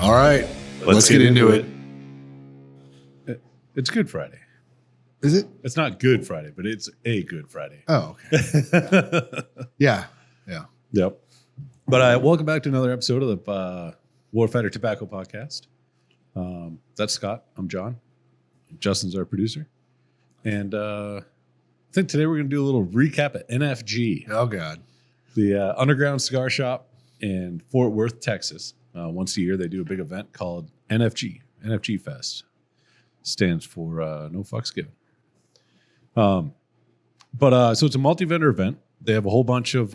All right, let's get into it. It's Good Friday. Is it? It's not Good Friday, but it's a Good Friday. Oh, okay. Yeah. Yep. But welcome back to another episode of the Warfighter Tobacco Podcast. That's Scott. I'm John. Justin's our producer. And I think today we're going to do a little recap at NFG. Oh, God. The underground cigar shop in Fort Worth, Texas. Once a year, they do a big event called NFG. NFG Fest. Stands for No Fucks Given. So it's a multi-vendor event. They have a whole bunch of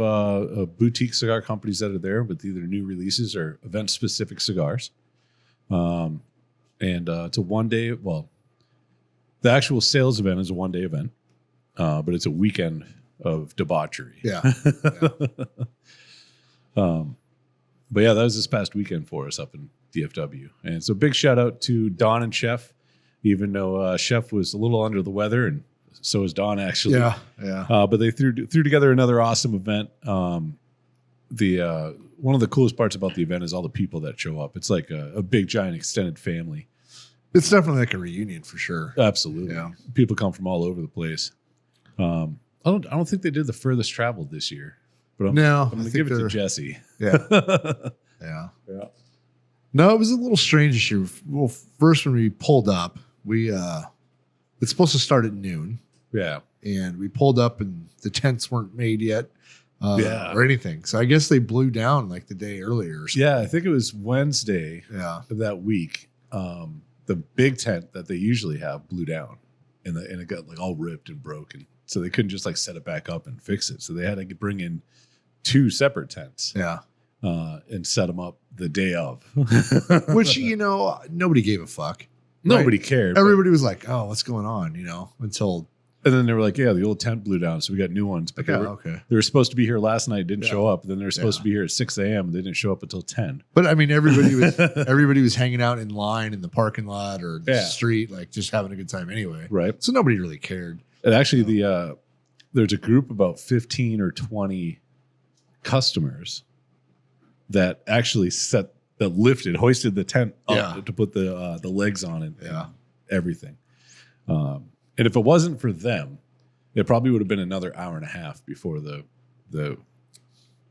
boutique cigar companies that are there with either new releases or event-specific cigars. And it's a one-day, well, the actual sales event is a one-day event, but it's a weekend of debauchery. Yeah. But yeah, that was this past weekend for us up in DFW. And so big shout out to Don and Chef, even though Chef was a little under the weather, and so is Don actually. Yeah. But they threw together another awesome event. One of the coolest parts about the event is all the people that show up. It's like a big, giant, extended family. It's definitely like a reunion for sure. Absolutely. Yeah. People come from all over the place. I don't think they did the furthest traveled this year. But I'm going to give it to Jesse. Yeah. Yeah. No, it was a little strange this year. Well, first when we pulled up, it's supposed to start at noon. Yeah. And we pulled up and the tents weren't made yet or anything. So I guess they blew down like the day earlier or something. Yeah, I think it was Wednesday of that week. The big tent that they usually have blew down and it got like all ripped and broken. So they couldn't just like set it back up and fix it. So they had to bring in 2 separate tents. Yeah. And set them up the day of. Which, nobody gave a fuck. Nobody cared. Everybody was like, oh, what's going on, until... And then they were like, yeah, the old tent blew down, so we got new ones. But they were supposed to be here last night, didn't show up. Then they were supposed to be here at 6 a.m. and they didn't show up until 10. But, I mean, everybody was hanging out in line in the parking lot or the street, like just having a good time anyway. Right. So nobody really cared. And actually, there's a group about 15 or 20 customers that actually hoisted the tent up to put the legs on it and everything. And if it wasn't for them, it probably would have been another hour and a half before the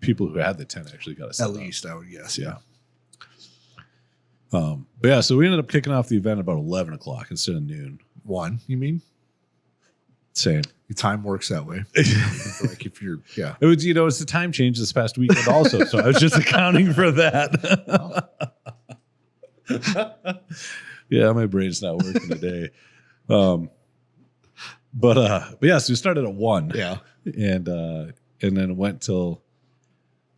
people who had the tent actually got a set At least, I would guess, yeah. But yeah, so we ended up kicking off the event about 11 o'clock instead of noon. 1, you mean? Same. The time works that way. Like if you're, It was, it's the time change this past weekend also, so I was just accounting for that. Yeah, my brain's not working today. But yeah, so we started at 1. Yeah. And then went till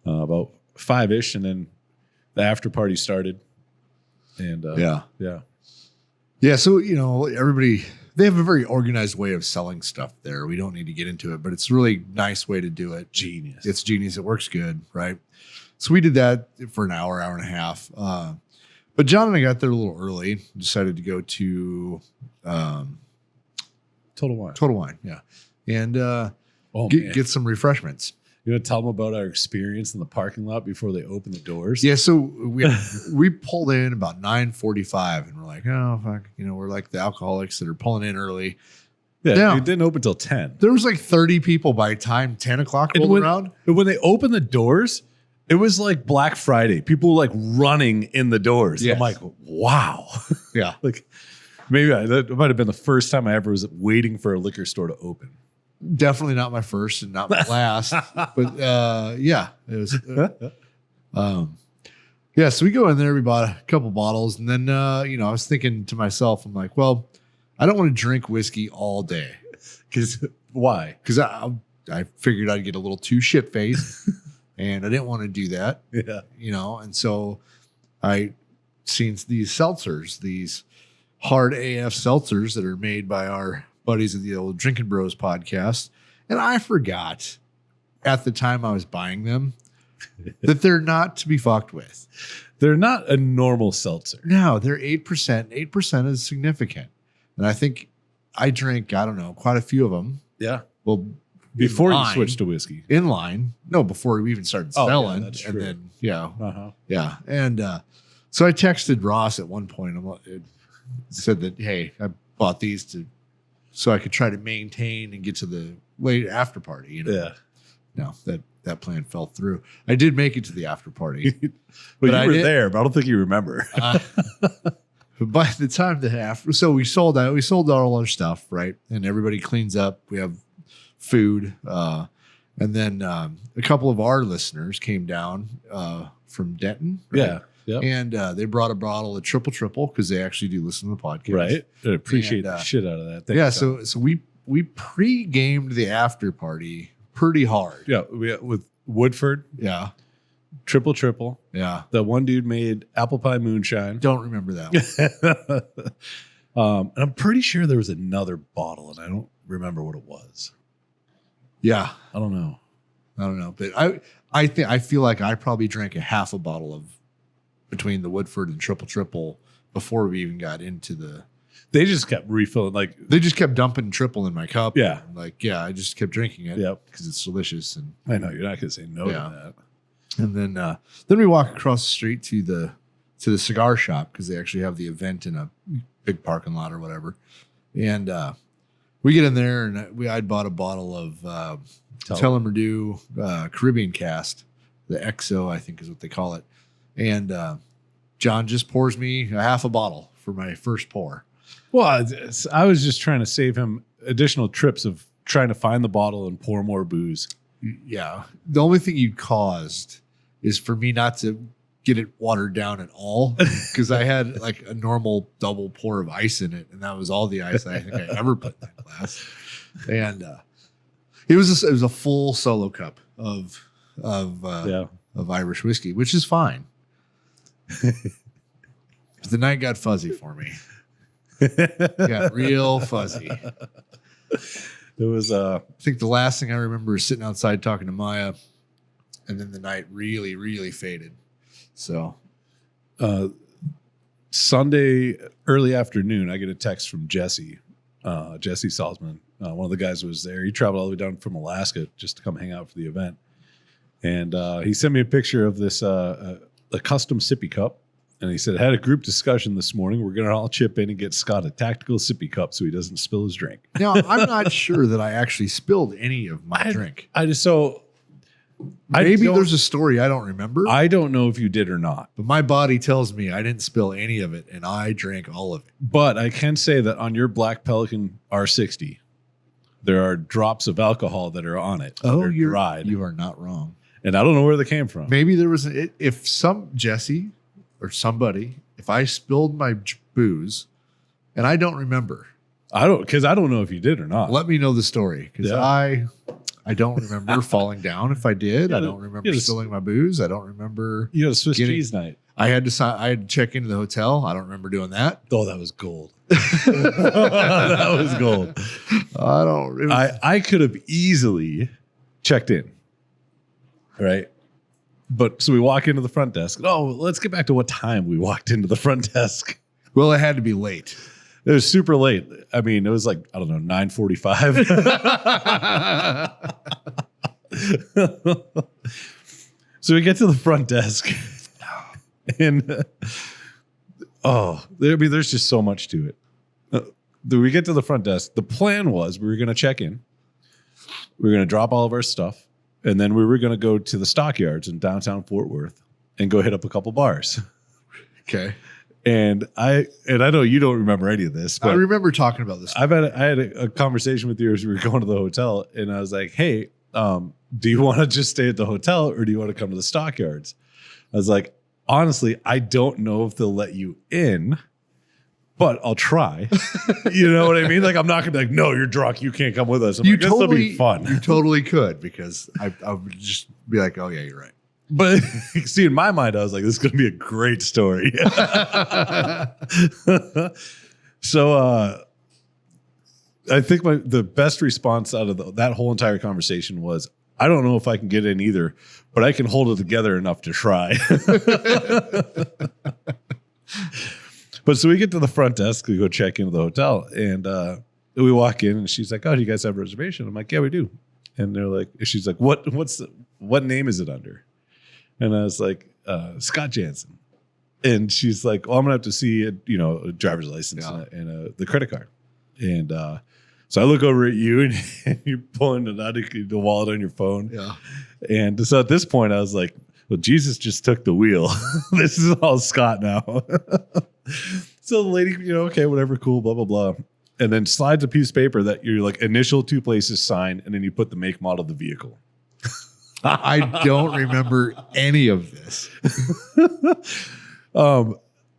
about 5-ish, and then the after party started. And Yeah, so everybody, they have a very organized way of selling stuff there. We don't need to get into it, but it's a really nice way to do it. Genius. It's genius. It works good, right? So we did that for an hour and a half. But John and I got there a little early, decided to go to Total Wine. Total Wine, yeah. And get some refreshments. You want to tell them about our experience in the parking lot before they open the doors? Yeah, so we pulled in about 9:45, and we're like, oh, fuck. We're like the alcoholics that are pulling in early. Yeah, it didn't open till 10. There was like 30 people by the time 10 o'clock rolled around. And when they opened the doors, it was like Black Friday. People were like running in the doors. Yes. I'm like, wow. Yeah. Like maybe that might have been the first time I ever was waiting for a liquor store to open. Definitely not my first and not my last, but it was. So we go in there. We bought a couple bottles, and then I was thinking to myself, I'm like, well, I don't want to drink whiskey all day. Why? Because I figured I'd get a little too shit faced, and I didn't want to do that. Yeah, and so I seen these seltzers, these hard AF seltzers that are made by our buddies of the old Drinking Bros podcast. And I forgot at the time I was buying them that they're not to be fucked with. They're not a normal seltzer. No, they're 8%. 8% is significant. And I think I drank, I don't know, quite a few of them. Yeah. Well, before you switched to whiskey. In line. No, before we even started selling. Yeah, that's true. And then, yeah. And So I texted Ross at one point. It said that, hey, I bought these so I could try to maintain and get to the late after party. You know? Yeah. No, that plan fell through. I did make it to the after party. but you were there, but I don't think you remember. But by the time so we sold out. We sold out all our stuff, right? And everybody cleans up. We have food. And then a couple of our listeners came down from Denton. Right? Yeah. Yep. And they brought a bottle of triple because they actually do listen to the podcast. Right. I appreciate the shit out of that. Thank you. So we pre-gamed the after party pretty hard. Yeah. With Woodford. Yeah. Triple. Yeah. The one dude made apple pie moonshine. Don't remember that one. And I'm pretty sure there was another bottle, and I don't remember what it was. Yeah. I don't know. But I feel like I probably drank a half a bottle of between the Woodford and triple before we even got into the. They just kept refilling. Like they just kept dumping triple in my cup. Yeah. I just kept drinking it. Yep. Because it's delicious. And I know you're not going to say no to that. And then we walk across the street to the cigar shop because they actually have the event in a big parking lot or whatever. And we get in there and I'd bought a bottle of Tellermerdue Caribbean Cast, the XO I think is what they call it. And John just pours me a half a bottle for my first pour. Well, I was just trying to save him additional trips of trying to find the bottle and pour more booze. Yeah. The only thing you caused is for me not to get it watered down at all because I had like a normal double pour of ice in it, and that was all the ice I think I ever put in that glass. And it was a full solo cup of Irish whiskey, which is fine. The night got fuzzy for me. It got real fuzzy. It was I think the last thing I remember is sitting outside talking to Maya, and then the night really, really faded. So Sunday early afternoon, I get a text from Jesse Salzman. One of the guys was there. He traveled all the way down from Alaska just to come hang out for the event. And he sent me a picture of this a custom sippy cup. And he said, had a group discussion this morning. We're going to all chip in and get Scott a tactical sippy cup so he doesn't spill his drink. Now, I'm not sure that I actually spilled any of my drink. Maybe there's a story I don't remember. I don't know if you did or not. But my body tells me I didn't spill any of it, and I drank all of it. But I can say that on your Black Pelican R60, there are drops of alcohol that are on it. Oh, you're dried. You are not wrong. And I don't know where they came from. Maybe there was if some Jesse or somebody, if I spilled my booze and I don't remember. Because I don't know if you did or not. Let me know the story. Because I don't remember falling down if I did. I don't remember spilling my booze. I don't remember. You had a Swiss cheese night. I had to check into the hotel. I don't remember doing that. Oh, that was gold. That was gold. I could have easily checked in. Right. But so we walk into the front desk. Oh, let's get back to what time we walked into the front desk. Well, it had to be late. It was super late. I mean, it was like, I don't know, 9:45. So we get to the front desk and there's just so much to it. We get to the front desk. The plan was we were going to check in. We were going to drop all of our stuff. And then we were going to go to the stockyards in downtown Fort Worth and go hit up a couple bars. Okay. And I know you don't remember any of this, but I remember talking about this. I had a conversation with you as we were going to the hotel, and I was like, "Hey, do you want to just stay at the hotel or do you want to come to the stockyards?" I was like, "Honestly, I don't know if they'll let you in, but I'll try." You know what I mean? Like, I'm not gonna be like, "No, you're drunk. You can't come with us." I'm like, this will be fun. You totally could, because I would just be like, "Oh yeah, you're right." But see, in my mind, I was like, this is going to be a great story. So I think the best response out of that whole entire conversation was, I don't know if I can get in either, but I can hold it together enough to try. But so we get to the front desk, we go check into the hotel, and we walk in, and she's like, "Oh, do you guys have a reservation?" I'm like, "Yeah, we do." And they're like, she's like, "What name is it under?" And I was like, Scott Jansen. And she's like, "Well, I'm gonna have to see a driver's license and the credit card." And so I look over at you, and you're pulling it out of the wallet on your phone. Yeah. And so at this point, I was like, "Well, Jesus just took the wheel. This is all Scott now." So the lady, okay, whatever, cool, blah blah blah, and then slides a piece of paper that your like initial two places sign, and then you put the make, model of the vehicle. I don't remember any of this.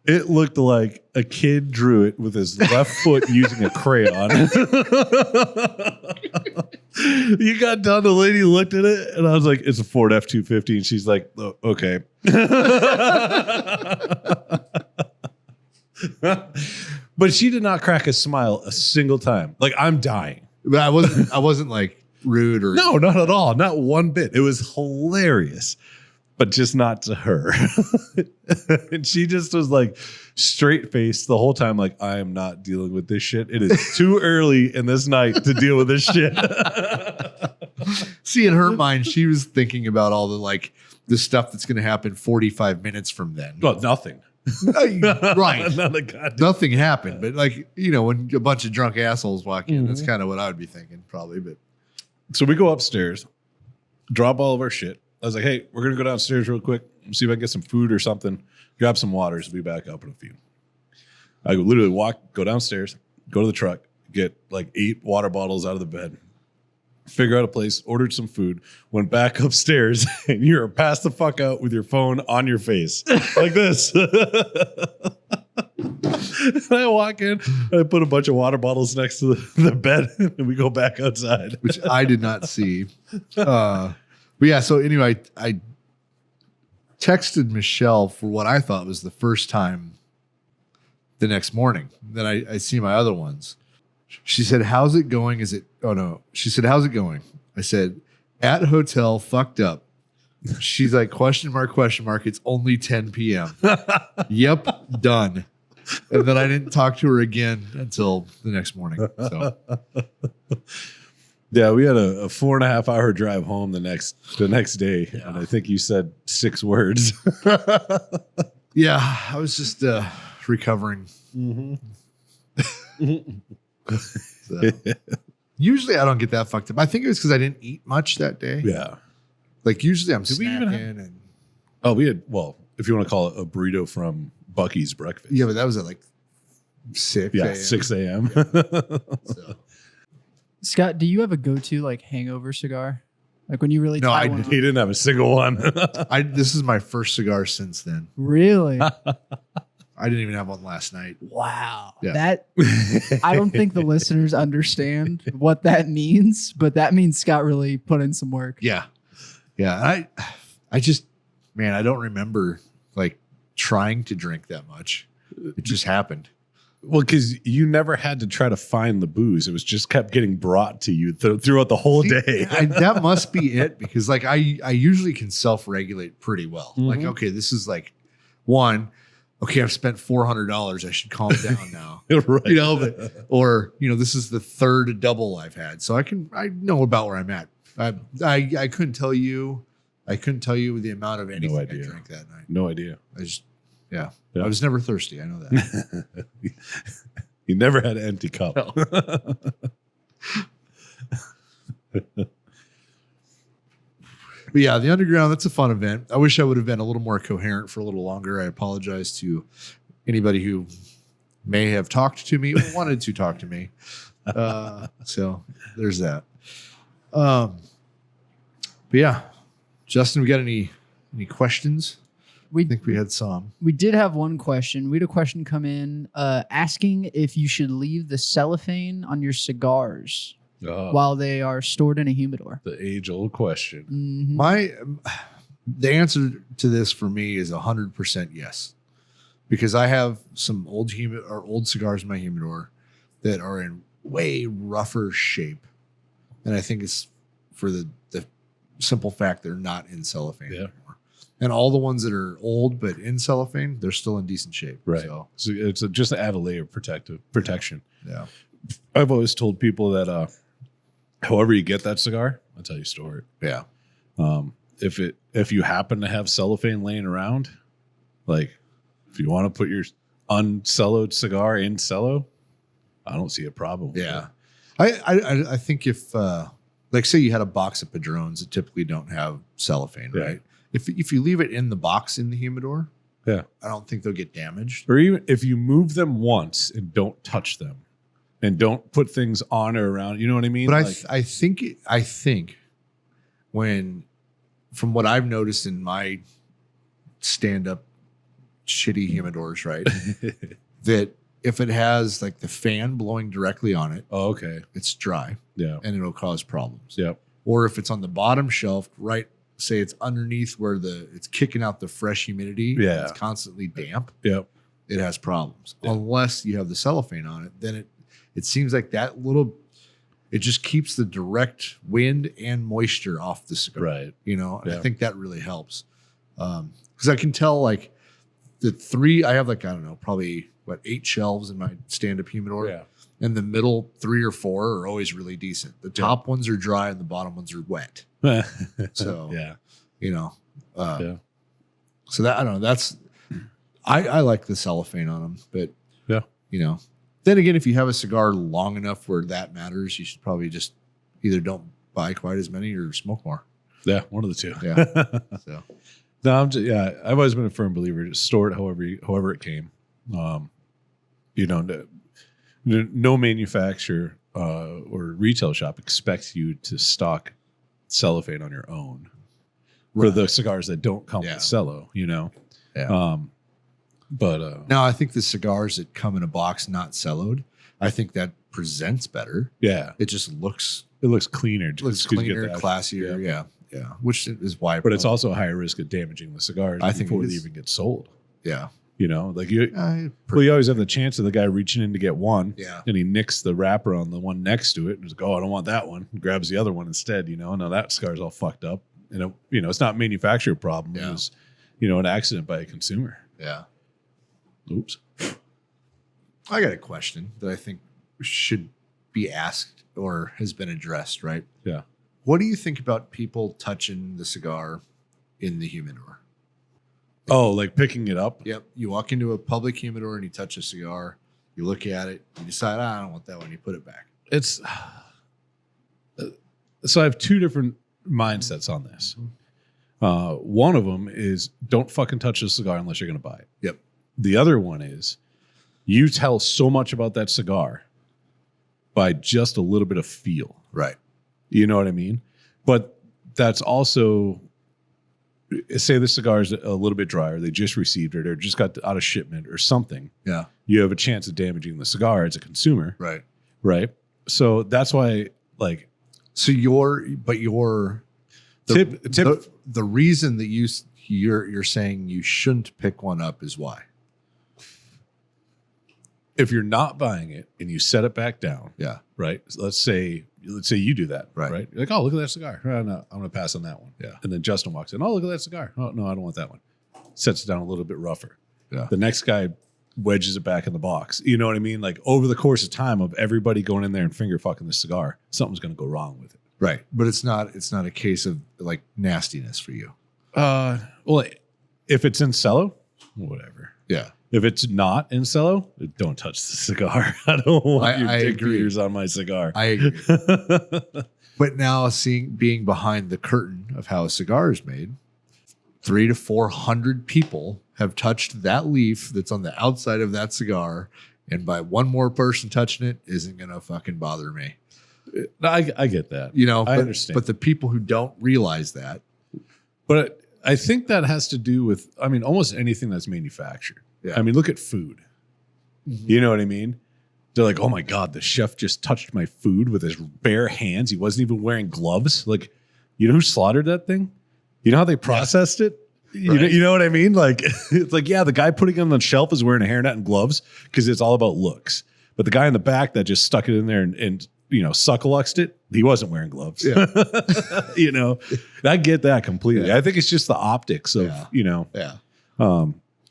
It looked like a kid drew it with his left foot using a crayon. You got done, the lady looked at it, and I was like, "It's a Ford F-250," and she's like, "Oh, okay." But she did not crack a smile a single time. Like, I'm dying. But I wasn't like rude or no, not at all, not one bit. It was hilarious, but just not to her. And she just was like straight faced the whole time, like, I am not dealing with this shit. It is too early in this night to deal with this shit. See, in her mind, she was thinking about all the stuff that's going to happen 45 minutes from then. Well, nothing. Right. Nothing happened. But when a bunch of drunk assholes walk in, that's kind of what I would be thinking probably. But so we go upstairs, drop all of our shit. I was like, "Hey, we're going to go downstairs real quick, see if I can get some food or something, grab some waters. We'll be back up in a few." I literally go downstairs, go to the truck, get like 8 water bottles out of the bed, figure out a place, ordered some food, went back upstairs, and you're passed the fuck out with your phone on your face like this. And I walk in, and I put a bunch of water bottles next to the bed, and we go back outside. Which I did not see. But yeah, so anyway, I texted Michelle for what I thought was the first time the next morning. Then I see my other ones. She said, "How's it going? She said, "How's it going?" I said, "At hotel, fucked up." She's like, question mark. It's only 10 p.m. Yep, done. And then I didn't talk to her again until the next morning. So yeah, we had a 4.5 hour drive home the next day. Yeah. And I think you said 6 words. Yeah, I was just recovering. Mm-hmm. So, usually I don't get that fucked up. I think it was because I didn't eat much that day. Yeah. Like usually I'm Did we snacking even and Oh, we had, well, if you want to call it a burrito from Bucky's breakfast. yeah, but that was at like 6 Yeah, a.m. 6 a.m. So. Scott, do you have a go-to like hangover cigar? Like when you really No, tie I one He on? didn't have a single one. This is my first cigar since then. Really? I didn't even have one last night. Wow. Yeah. That I don't think the listeners understand what that means, but that means Scott really put in some work. Yeah. Yeah. I just, man, I don't remember like trying to drink that much. It just happened. Well, because you never had to try to find the booze. It was just kept getting brought to you throughout the whole day. That must be it, because like I usually can self-regulate pretty well. Mhm. Like, okay, this is like one, okay, I've spent $400. I should calm down now. Right. Or this is the third double I've had. So I know about where I'm at. I couldn't tell you the amount of anything I drank that night. No idea. Yeah. Yeah. I was never thirsty. I know that. You never had an empty cup. No. But yeah, the underground, that's a fun event. I wish I would have been a little more coherent for a little longer. I apologize to anybody who may have talked to me or wanted to talk to me. So there's that. But yeah, Justin, we got any questions? I think we had some. We did have one question. We had a question come in asking if you should leave the cellophane on your cigars while they are stored in a humidor. The age-old question. Mhm. The answer to this for me is 100% yes, because I have some old cigars in my humidor that are in way rougher shape, and I think it's for the simple fact they're not in cellophane anymore. And all the ones that are old but in cellophane, they're still in decent shape. Right. So it's just to add a layer of protection. yeah. I've always told people that however you get that cigar, that's how you store it. Yeah. If you happen to have cellophane laying around, like If you want to put your uncelloed cigar in cello, I don't see a problem with Yeah. it. I think if like say you had a box of Padrones that typically don't have cellophane, Yeah. right? If you leave it in the box in the humidor, Yeah. I don't think they'll get damaged. Or even if you move them once and don't touch them and don't put things on or around, you know what I mean? But I think when, from what I've noticed in my stand-up shitty humidors, right, that if it has like the fan blowing directly on it, oh, okay. it's dry Yeah. and it'll cause problems. Yep. Or if it's on the bottom shelf, right, say it's underneath where it's kicking out the fresh humidity, and Yeah. it's constantly damp, Yep. it has problems. Yeah. Unless you have the cellophane on it, then it seems like that little, it just keeps the direct wind and moisture off the cigar. Right. You know, and Yeah. I think that really helps. Because I can tell like I have like, I don't know, probably 8 shelves in my stand-up humidor. Yeah. And the middle 3 or 4 are always really decent. The top ones are dry and the bottom ones are wet. So, yeah. you know, Yeah. so that, I don't know, that's, I like the cellophane on them, but Yeah. you know, then again, if you have a cigar long enough where that matters, you should probably just either don't buy quite as many or smoke more. Yeah. One of the two. Yeah. So, No, I've always been a firm believer. Just store it however it came. You know, no manufacturer or retail shop expects you to stock cellophane on your own for the cigars that don't come with cello. You know, yeah. But now I think the cigars that come in a box not celloed, I think that presents better. yeah, It just looks cleaner. looks just 'cause you get cleaner, the- classier. Yeah. Which is why. But it's also a higher risk of damaging the cigars I think before it they is. even get sold. yeah. You know, like you Pretty, you always have the chance of the guy reaching in to get one, yeah. and he nicks the wrapper on the one next to it, and he's like, "Oh, I don't want that one." And grabs the other one instead. You know, now that cigar's all fucked up, and it's not a manufacturer problem. Yeah. It was, an accident by a consumer. Yeah. Oops. I got a question that I think should be asked or has been addressed, right? Yeah. What do you think about people touching the cigar in the humidor? Oh, like picking it up. Yep. You walk into a public humidor and you touch a cigar, you look at it, you decide, I don't want that one, you put it back. It's so I have two different mindsets on this. One of them is don't fucking touch the cigar unless you're going to buy it. Yep. The other one is you tell so much about that cigar by just a little bit of feel. Right. You know what I mean? But that's also, say the cigar is a little bit drier, they just received it or just got out of shipment or something. Yeah. You have a chance of damaging the cigar as a consumer. Right. Right. So that's why, like, So the reason that you're saying you shouldn't pick one up is why? if you're not buying it and you set it back down, Yeah. right? So let's say you do that, Right. You're like, oh, look at that cigar. Oh, no, I'm going to pass on that one. Yeah. And then Justin walks in. Oh, look at that cigar. Oh, no, I don't want that one. Sets it down a little bit rougher. Yeah. The next guy wedges it back in the box. You know what I mean? Like over the course of time of everybody going in there and finger fucking the cigar, something's going to go wrong with it. Right. But it's not a case of like nastiness for you. Well, if it's in cello, whatever. Yeah. If it's not in cello, don't touch the cigar. I don't want your I dick agree. beaters on my cigar. I agree. But now being behind the curtain of how a cigar is made, 300 to 400 people have touched that leaf that's on the outside of that cigar. And by one more person touching it isn't going to fucking bother me. I get that. You know, I understand. But the people who don't realize that. But I think that has to do with, almost anything that's manufactured. Yeah. Look at food. Mm-hmm. You know what I mean? They're like, oh my God, the chef just touched my food with his bare hands. He wasn't even wearing gloves. Like, you know who slaughtered that thing? You know how they processed it? Right. You know what I mean? Like, it's like, yeah, the guy putting it on the shelf is wearing a hairnet and gloves because it's all about looks. But the guy in the back that just stuck it in there and suckluxed it, he wasn't wearing gloves. Yeah. I get that completely. Yeah. I think it's just the optics of, Yeah.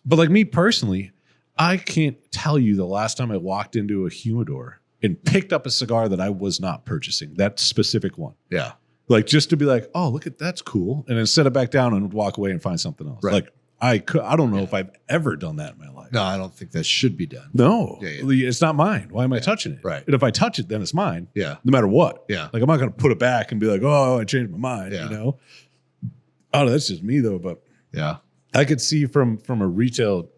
But like me personally, I can't tell you the last time I walked into a humidor and picked up a cigar that I was not purchasing, that specific one. Yeah. Like just to be like, oh, look at that's cool. And then set it back down and walk away and find something else. Right. Like I don't know if I've ever done that in my life. No, I don't think that should be done. No, Yeah, yeah. it's not mine. Why am I touching it? Right. And if I touch it, then it's mine. Yeah. No matter what. Yeah. Like I'm not going to put it back and be like, oh, I changed my mind. Yeah. You know. I don't know. That's just me though. But Yeah. I could see from a retail,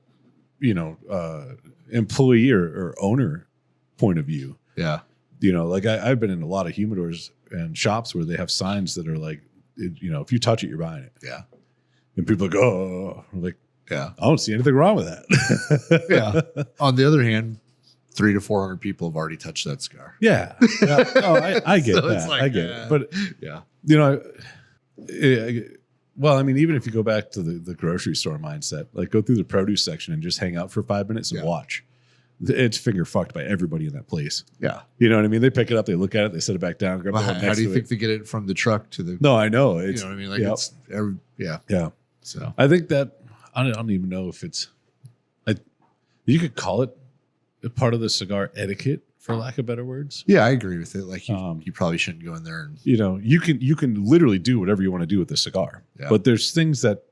employee or owner point of view. Yeah. Like I've been in a lot of humidors and shops where they have signs that are like, if you touch it, you're buying it. Yeah. And people go, oh, like, Yeah. I don't see anything wrong with that. Yeah. On the other hand, 300 to 400 people have already touched that cigar. Yeah. Oh, I get So it's that. like, I get it. But, Yeah. well, I mean, even if you go back to the grocery store mindset, like go through the produce section and just hang out for 5 minutes and watch. It's finger fucked by everybody in that place. Yeah. You know what I mean? They pick it up, they look at it, they set it back down. Grab Well, the one how next do you to think it. they get it from the truck to the? No, I know. You It's, know what I mean? Like yep. it's every, yeah. Yeah. So I think that I don't even know if it's. You could call it a part of the cigar etiquette, for lack of better words. yeah, I agree with it. Like you probably shouldn't go in there and You can literally do whatever you want to do with the cigar, Yeah. but there's things that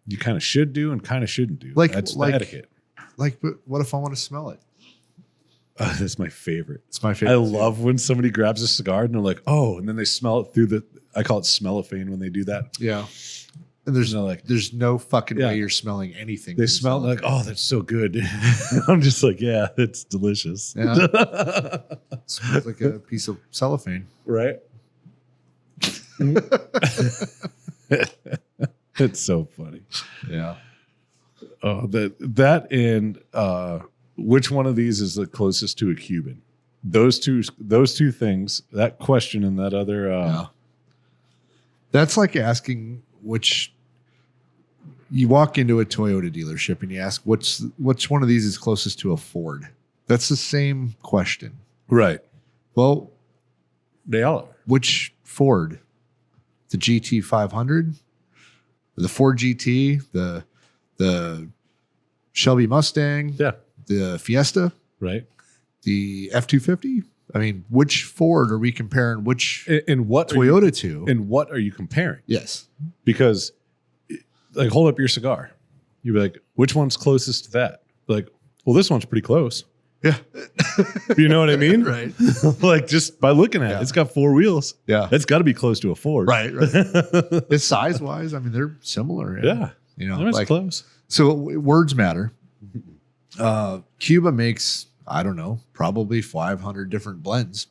you kind of should do and kind of shouldn't do. That's the etiquette. like. But what if I want to smell it? That's my favorite. It's my favorite. I love when somebody grabs a cigar and they're like, oh, and then they smell it through I call it smellophane when they do that. Yeah. And there's there's no fucking way you're smelling anything. They smell like, oh, that's so good. I'm just like, yeah, it's delicious. Yeah. It smells like a piece of cellophane. Right? It's so funny. Yeah. Oh, that and which one of these is the closest to a Cuban? Those two things, that question and that other That's like asking which you walk into a Toyota dealership and you ask which one of these is closest to a Ford. That's the same question. right. Well, They all are. which Ford? The GT 500? The Ford GT? The Shelby Mustang? Yeah. The Fiesta? Right. The F-250? I mean, which Ford are we comparing which And what Toyota to? and what are you comparing? Yes. Because like hold up your cigar. You'd be like, which one's closest to that? Like, well, this one's pretty close. Yeah. You know what I mean? Right. Like just by looking at it, it's got 4 wheels. Yeah. It's got to be close to a Ford. Right. It's size-wise, I mean, they're similar. Yeah. You know, It's like, close. so words matter. Cuba makes, I don't know, probably 500 different blends.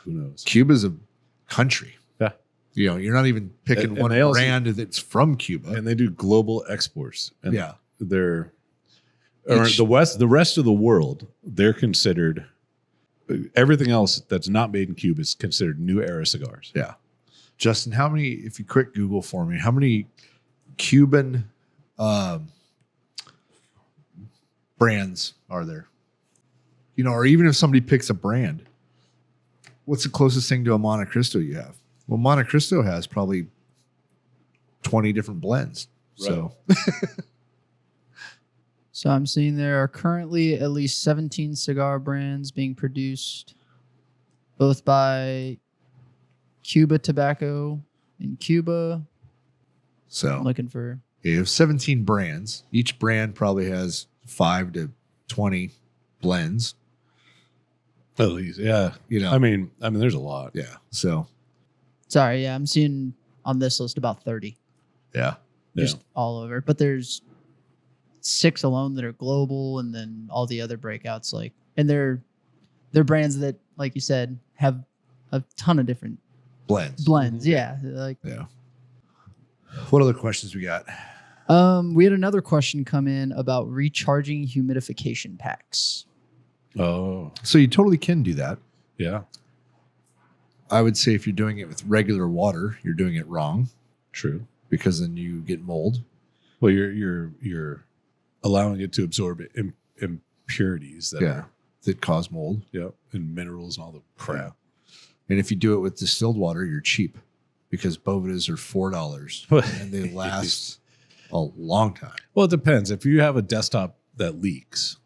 Who knows? Cuba's a country. Yeah. You know, you're not even picking And one they also- brand that's from Cuba. And they do global exports. And Yeah. they're the rest of the world, they're considered everything else that's not made in Cuba is considered new era cigars. Yeah. Justin, how many, if you quick Google for me, how many Cuban brands are there? You know, or even if somebody picks a brand, what's the closest thing to a Monte Cristo you have? Well, Monte Cristo has probably 20 different blends. So, So I'm seeing there are currently at least 17 cigar brands being produced, both by Cuba Tobacco in Cuba. I'm looking for. you have 17 brands. Each brand probably has 5 to 20 blends. At least, yeah. You know, I mean, there's a lot. yeah. So, Sorry, yeah, I'm seeing on this list about 30, yeah. just all over. But there's 6 alone that are global, and then all the other breakouts, like, and they're brands that, like you said, have a ton of different Blends. Yeah, like Yeah. What other questions we got? we had another question come in about recharging humidification packs. Oh, So you totally can do that. yeah. I would say if you're doing it with regular water, you're doing it wrong True. because then you get mold. Well, you're allowing it to absorb impurities that that cause mold. and minerals and all the crap. And if you do it with distilled water, you're cheap because Bovedas are $4 and they last a long time. Well, it depends. If you have a desktop that leaks,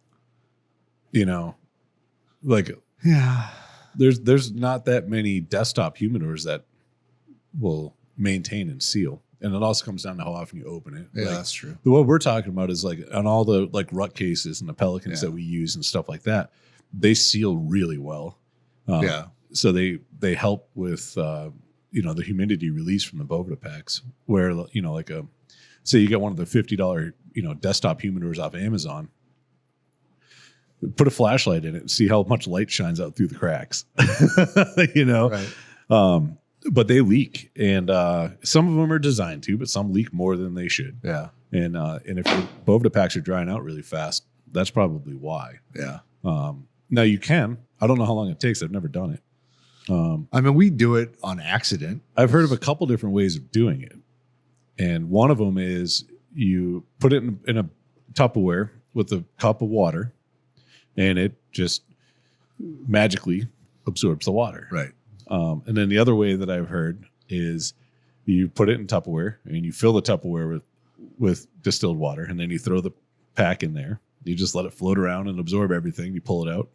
like Yeah. there's not that many desktop humidors that will maintain and seal. And it also comes down to how often you open it. Yeah, Like, that's true. what we're talking about is like on all the like rut cases and the pelicans that we use and stuff like that, they seal really well. So they help with the humidity release from the Bovida packs. Where like say you get one of the $50 desktop humidors off Amazon, put a flashlight in it and see how much light shines out through the cracks. Right. But they leak, and some of them are designed to, but some leak more than they should. Yeah. And if your Bovida packs are drying out really fast, that's probably why. Yeah. Now you can. I don't know how long it takes. I've never done it. I mean, we do it on accident. I've heard of a couple different ways of doing it. And one of them is you put it in a Tupperware with a cup of water, and it just magically absorbs the water. Right. And then the other way that I've heard is you put it in Tupperware and you fill the Tupperware with distilled water, and then you throw the pack in there. You just let it float around and absorb everything. You pull it out.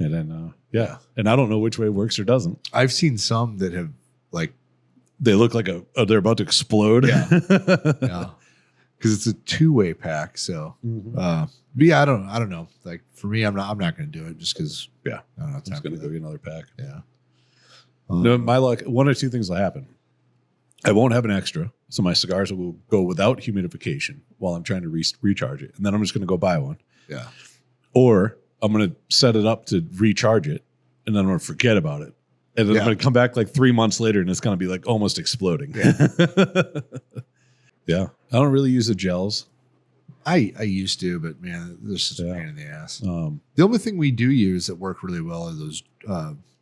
And then, And I don't know which way it works or doesn't. I've seen some that have they look like they're about to explode. Yeah. Yeah. Because it's a 2-way pack. So, but yeah, I don't know. Like for me, I'm not going to do it just because. Yeah. I don't know. I'm just going to go get another pack. Yeah. No, my luck, one or two things will happen. I won't have an extra. So my cigars will go without humidification while I'm trying to recharge it. And then I'm just going to go buy one. Yeah. Or I'm going to set it up to recharge it, and then I'm going to forget about it. And then I'm going to come back like 3 months later, and it's going to be like almost exploding. Yeah. Yeah. I don't really use the gels. I used to, but man, this is a pain in the ass. The only thing we do use that work really well are those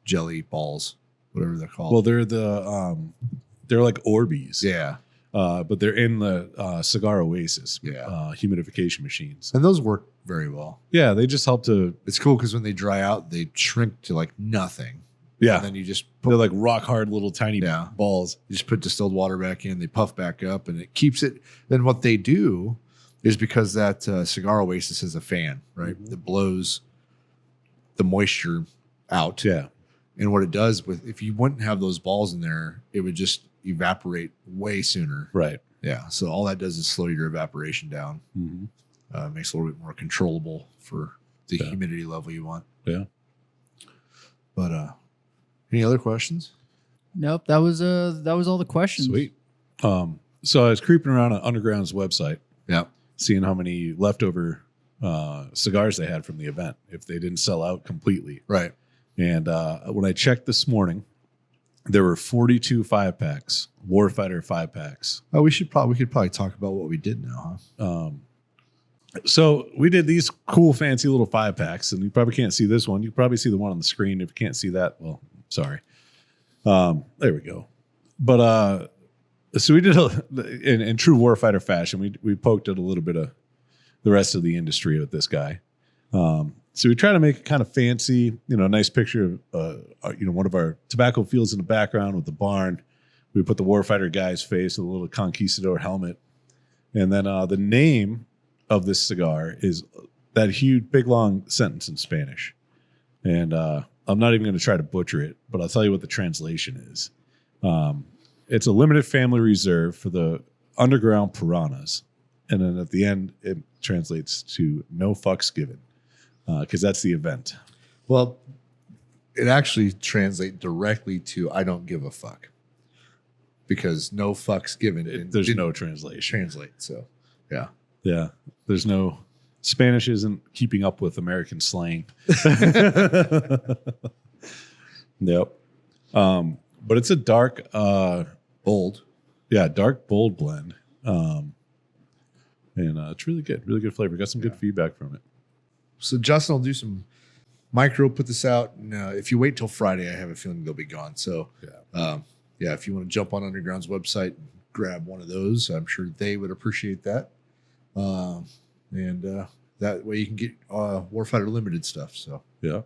jelly balls, whatever they're called. Well, they're they're like Orbeez. Yeah. But they're in the Cigar Oasis humidification machines. And those work very well. Yeah, they just help to... It's cool because when they dry out, they shrink to like nothing. Yeah. And then you just they're like rock hard little tiny balls. You just put distilled water back in, they puff back up, and it keeps it. Then what they do is because that Cigar Oasis is a fan, right? That blows the moisture out. Yeah. And what it does if you wouldn't have those balls in there, it would just evaporate way sooner. Right. Yeah. So all that does is slow your evaporation down. Makes it a little bit more controllable for the humidity level you want. Yeah. But any other questions? Nope. That was all the questions. Sweet. So I was creeping around on Underground's website. Yeah. Seeing how many leftover cigars they had from the event, if they didn't sell out completely. Right. And when I checked this morning, there were 42 5-packs, Warfighter 5-packs. Oh, we could probably talk about what we did now, huh? So we did these cool, fancy little 5-packs, and you probably can't see this one. You probably see the one on the screen. If you can't see that, well, sorry. There we go. But so we did in true Warfighter fashion. We poked at a little bit of the rest of the industry with this guy. So we try to make it kind of fancy, nice picture of, one of our tobacco fields in the background with the barn. We put the Warfighter guy's face with a little conquistador helmet. And then the name of this cigar is that huge, big, long sentence in Spanish. And I'm not even going to try to butcher it, but I'll tell you what the translation is. It's a limited family reserve for the underground piranhas. And then at the end, it translates to no fucks given. Because that's the event. Well, it actually translates directly to I don't give a fuck. Because no fucks given. There's no translation. Translate. So, yeah. Yeah. There's no... Spanish isn't keeping up with American slang. Yep. But it's a dark... bold. Yeah, dark, bold blend. And it's really good. Really good flavor. Got some good feedback from it. So Justin will do some micro, put this out, and if you wait till Friday, I have a feeling they'll be gone. So, if you want to jump on Underground's website and grab one of those, I'm sure they would appreciate that. And that way you can get Warfighter Limited stuff. So, yeah.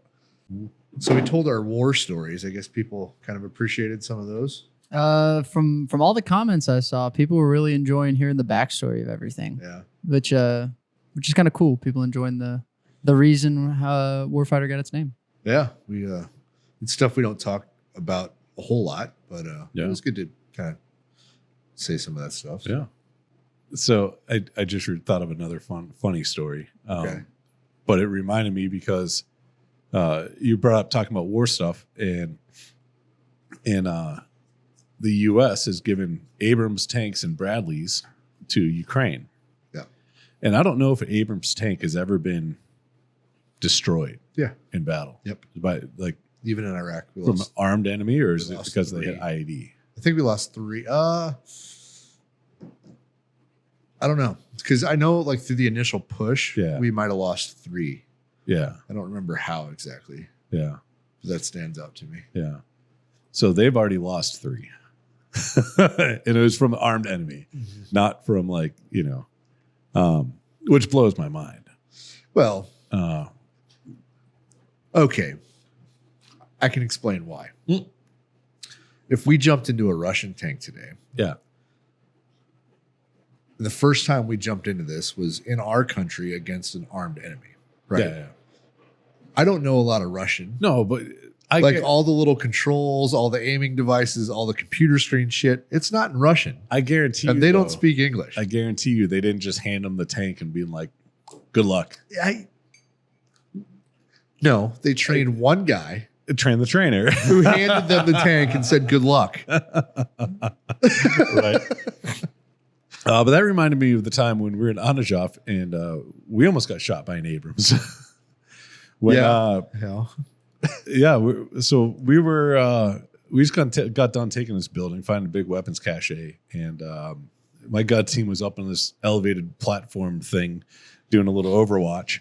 So we told our war stories. I guess people kind of appreciated some of those. From all the comments I saw, people were really enjoying hearing the backstory of everything. Yeah. Which is kind of cool. People enjoying the reason how Warfighter got its name. Yeah, it's stuff we don't talk about a whole lot, but it was good to kind of say some of that stuff. Yeah. So I just thought of another funny story. Okay. But it reminded me because you brought up talking about war stuff, and the U.S. has given Abrams tanks and Bradleys to Ukraine. Yeah. And I don't know if an Abrams tank has ever been destroyed. Yeah. In battle. Yep. By like even in Iraq, we from an lost, armed enemy, or is it because 3. they hit IED? I think we lost 3. I don't know, because I know like through the initial push, we might have lost 3. Yeah. I don't remember how exactly. Yeah. But that stands out to me. Yeah. So they've already lost 3. And it was from an armed enemy, not from like, which blows my mind. Well, okay. I can explain why. If we jumped into a Russian tank today. Yeah. The first time we jumped into this was in our country against an armed enemy. Right. Yeah. I don't know a lot of Russian. No, but all the little controls, all the aiming devices, all the computer screen shit. It's not in Russian. I guarantee you. And they don't speak English. I guarantee you they didn't just hand them the tank and be like, good luck. No, they trained one guy. Train the trainer. Who handed them the tank and said, good luck. Right. But that reminded me of the time when we were in Anajov and we almost got shot by an Abrams. We just got done taking this building, finding a big weapons cache, and my gut team was up on this elevated platform thing doing a little Overwatch,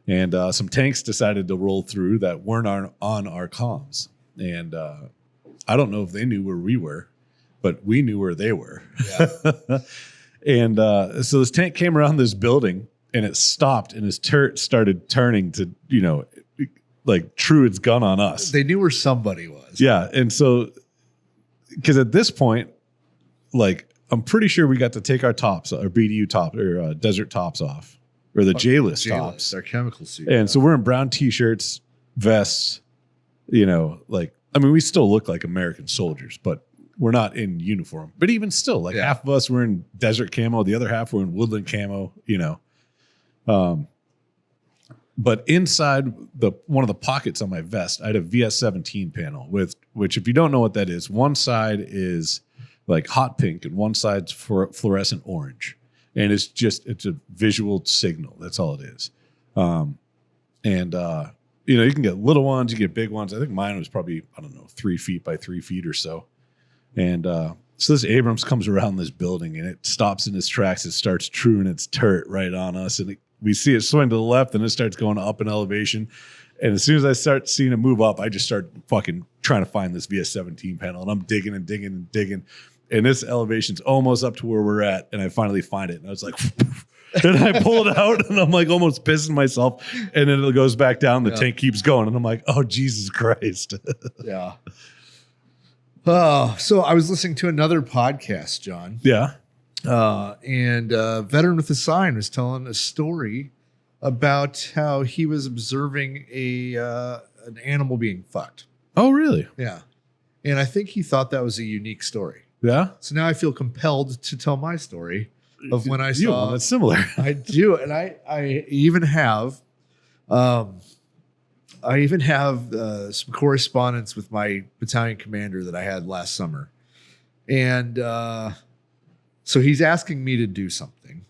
and some tanks decided to roll through that weren't on our comms, and I don't know if they knew where we were, but we knew where they were. Yeah. And so this tank came around this building and it stopped and his turret started turning to, like true its gun on us. They knew where somebody was. Yeah. And so, because at this point, like, I'm pretty sure we got to take our tops, our BDU top or desert tops off, or the J-list tops. Our chemical suit. And so we're in brown t-shirts, vests, we still look like American soldiers, but we're not in uniform. But even still, like half of us were in desert camo, the other half were in woodland camo, But inside one of the pockets on my vest, I had a VS-17 panel which if you don't know what that is, one side is like hot pink and one side's fluorescent orange. And it's a visual signal. That's all it is. You can get little ones, you get big ones. I think mine was probably, 3 feet by 3 feet or so. And so this Abrams comes around this building and it stops in its tracks. It starts truing its turret right on us. And we see it swing to the left and it starts going up in elevation. And as soon as I start seeing it move up, I just start fucking trying to find this VS-17 panel. And I'm digging and digging and digging. And this elevation's almost up to where we're at. And I finally find it. And I was like, and I pull it out and I'm like almost pissing myself. And then it goes back down. The tank keeps going. And I'm like, oh, Jesus Christ. Yeah. Oh, so I was listening to another podcast, John. Yeah. And a veteran with a sign was telling a story about how he was observing an animal being fucked. Oh, really? Yeah. And I think he thought that was a unique story. Yeah. So now I feel compelled to tell my story of when I saw. That's similar. I do. And I even have some correspondence with my battalion commander that I had last summer. And so he's asking me to do something.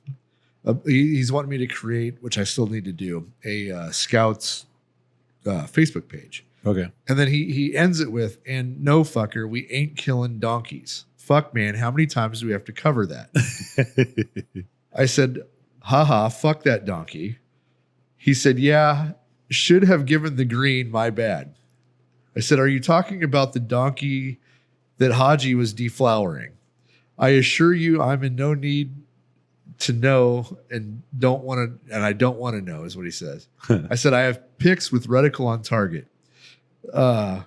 He's wanting me to create, which I still need to do, a Scouts Facebook page. Okay. And then he ends it with, and no fucker, we ain't killing donkeys. Fuck, man, how many times do we have to cover that? I said, haha, fuck that donkey. He said, yeah, should have given the green, my bad. I said, are you talking about the donkey that Haji was deflowering? I assure you I'm in no need to know and I don't want to know is what he says. I said, I have pics with reticle on target. But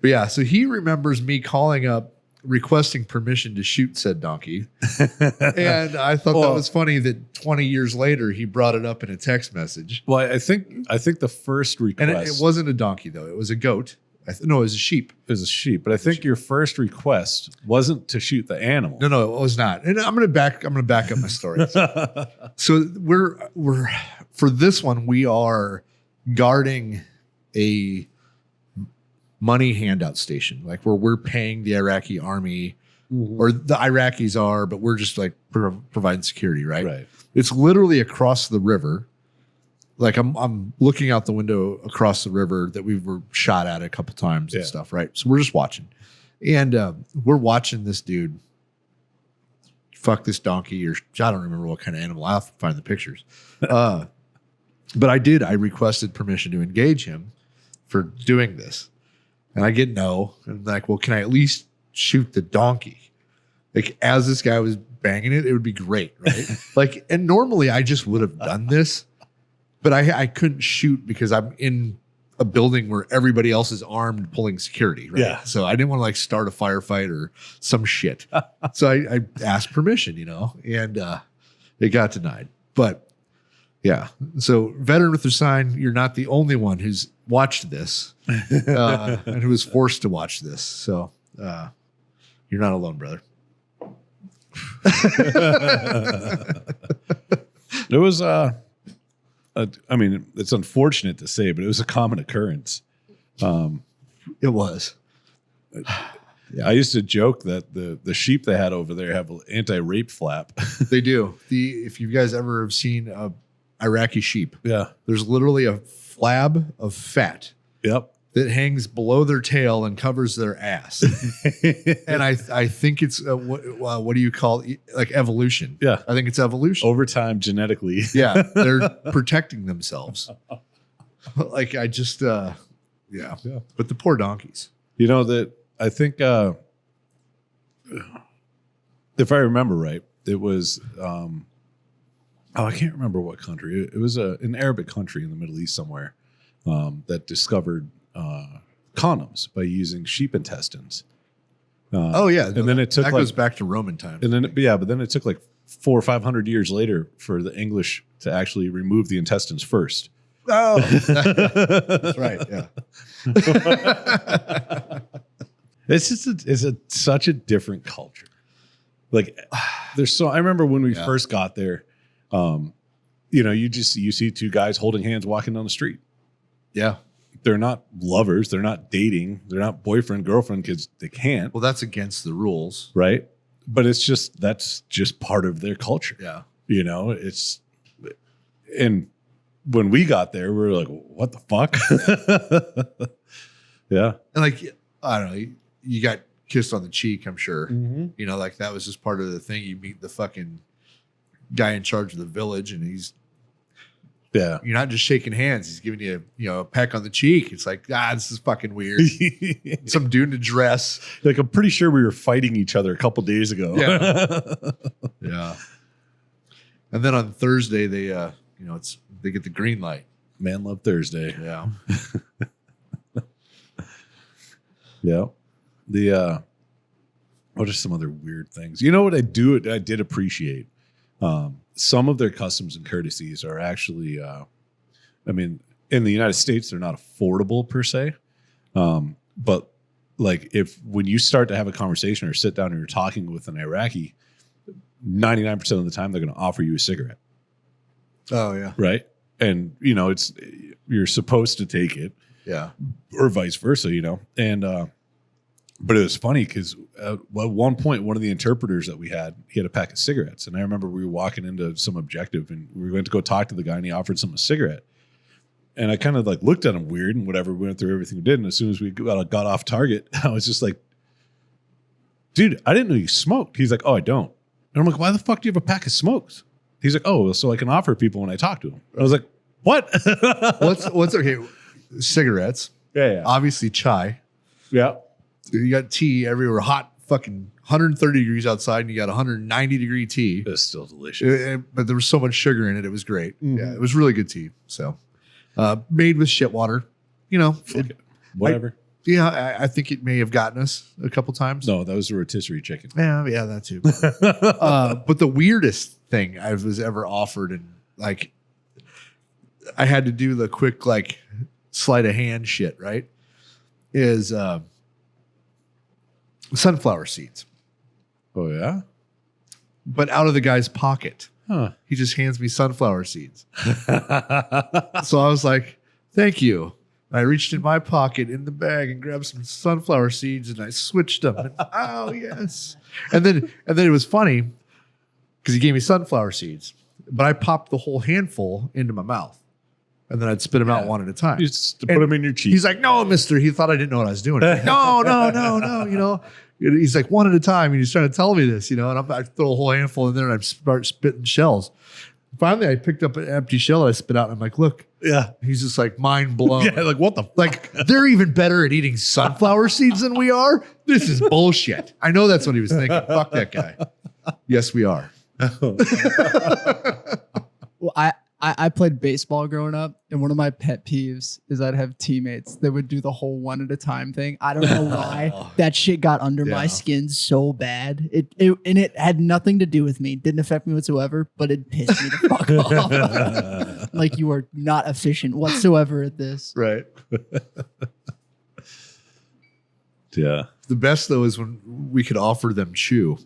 yeah, so he remembers me calling up requesting permission to shoot said donkey. And I thought that was funny that 20 years later he brought it up in a text message. Well, I think the first request, and it wasn't a donkey though. It was a goat. No, it was a sheep. It was a sheep, but I think your first request wasn't to shoot the animal. No, it was not. And I'm gonna back up my story. So we're for this one, we are guarding a money handout station, like where we're paying the Iraqi army, or the Iraqis are, but we're just like providing security, right? Right. It's literally across the river. Like I'm looking out the window across the river that we were shot at a couple times and stuff, right? So we're just watching, and we're watching this dude fuck this donkey, or I don't remember what kind of animal. I'll have to find the pictures. But I requested permission to engage him for doing this, and I get no. And I'm like, well, can I at least shoot the donkey? Like as this guy was banging it, it would be great, right? Like, and normally I just would have done this. But I couldn't shoot because I'm in a building where everybody else is armed pulling security, right? Yeah. So I didn't want to like start a firefight or some shit. So I asked permission, and it got denied. But yeah. So veteran with their sign, you're not the only one who's watched this and who was forced to watch this. So you're not alone, brother. There was I mean, it's unfortunate to say, but it was a common occurrence. It was. I used to joke that the sheep they had over there have an anti-rape flap. They do. If you guys ever have seen a Iraqi sheep, there's literally a flab of fat. Yep. That hangs below their tail and covers their ass. And I think it's what do you call it? Like evolution? Yeah, I think it's evolution. Over time, genetically. Yeah, they're protecting themselves. Like I just, yeah. But the poor donkeys. You know that I think, if I remember right, it was. I can't remember what country. It was an Arabic country in the Middle East somewhere that discovered condoms by using sheep intestines. And then it took that goes back to Roman times. And then but then it took like 400 or 500 years later for the English to actually remove the intestines first. Oh, that's right. Yeah. It's just such a different culture. Like I remember when we first got there, you see two guys holding hands walking down the street. Yeah. They're not lovers. They're not dating. They're not boyfriend, girlfriend, because they can't. Well, that's against the rules. Right. But that's just part of their culture. Yeah. And when we got there, we were like, what the fuck? Yeah. And like, I don't know, you got kissed on the cheek, I'm sure. Mm-hmm. Like that was just part of the thing. You meet the fucking guy in charge of the village and you're not just shaking hands. He's giving you a peck on the cheek. It's like, this is fucking weird. Some dude in a dress. Like, I'm pretty sure we were fighting each other a couple days ago. Yeah. Yeah. And then on Thursday, they get the green light. Man Love Thursday. Yeah. Yeah. What are some other weird things? You know what I did appreciate? Some of their customs and courtesies are actually, in the United States, they're not affordable per se. But like when you start to have a conversation or sit down and you're talking with an Iraqi, 99% of the time, they're going to offer you a cigarette. Oh yeah. Right. And you're supposed to take it. Yeah. Or vice versa, and, but it was funny because at one point, one of the interpreters that we had, he had a pack of cigarettes. And I remember we were walking into some objective and we were going to go talk to the guy and he offered someone a cigarette. And I kind of like looked at him weird and whatever. We went through everything we did. And as soon as we got off target, I was just like, dude, I didn't know you smoked. He's like, oh, I don't. And I'm like, why the fuck do you have a pack of smokes? He's like, oh, so I can offer people when I talk to them. I was like, what? What's okay? Cigarettes. Yeah. Obviously chai. Yeah. You got tea everywhere, hot fucking 130 degrees outside, and you got 190 degree tea. It's still delicious. But there was so much sugar in it. It was great. Mm-hmm. Yeah, it was really good tea. So made with shit water. Whatever. I think it may have gotten us a couple times. No, that was a rotisserie chicken. Yeah, that too. But the weirdest thing I was ever offered, and like I had to do the quick like sleight of hand shit, right? is sunflower seeds, Oh yeah. but out of the guy's pocket. Huh. He just hands me sunflower seeds. So I was like, thank you. I reached in my pocket in the bag and grabbed some sunflower seeds and I switched them. And, oh yes. And then it was funny because he gave me sunflower seeds, but I popped the whole handful into my mouth. And then I'd spit them out one at a time. You just put them in your cheek. He's like, no, mister. He thought I didn't know what I was doing. Like, no. You know, he's like, one at a time. And he's trying to tell me this, you know, and I throw a whole handful in there and I start spitting shells. Finally, I picked up an empty shell that I spit out and I'm like, look. Yeah. He's just like mind blown. Yeah, like what the fuck? Like they're even better at eating sunflower seeds than we are. This is bullshit. I know that's what he was thinking. Fuck that guy. Yes, we are. Well, I played baseball growing up, and one of my pet peeves is I'd have teammates that would do the whole one at a time thing. I don't know why that shit got under my skin so bad. It had nothing to do with me. Didn't affect me whatsoever, but it pissed me the fuck off. Like you are not efficient whatsoever at this. Right. Yeah. The best though is when we could offer them chew.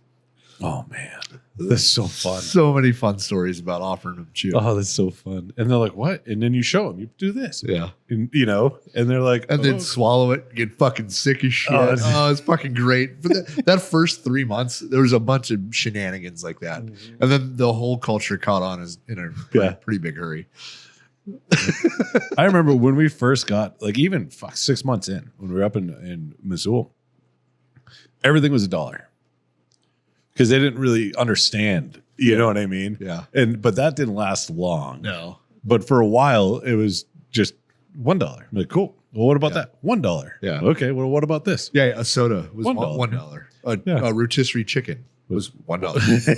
Oh man. That's so fun. So many fun stories about offering them chew. Oh, that's so fun. And they're like, what? And then you show them, you do this. Yeah. And, you know, and they're like, And then swallow it, get fucking sick as shit. Oh, it's fucking great. But that first 3 months, there was a bunch of shenanigans like that. Mm-hmm. And then the whole culture caught on in a pretty big hurry. I remember when we first got, like even 6 months in, when we were up in Missoula, everything was $1. Because they didn't really understand, you know what I mean? Yeah. But that didn't last long. No. But for a while, it was just $1. I'm like, cool. Well, what about that? $1. Yeah. Okay. Well, what about this? Yeah, a soda was $1. $1. A rotisserie chicken was $1.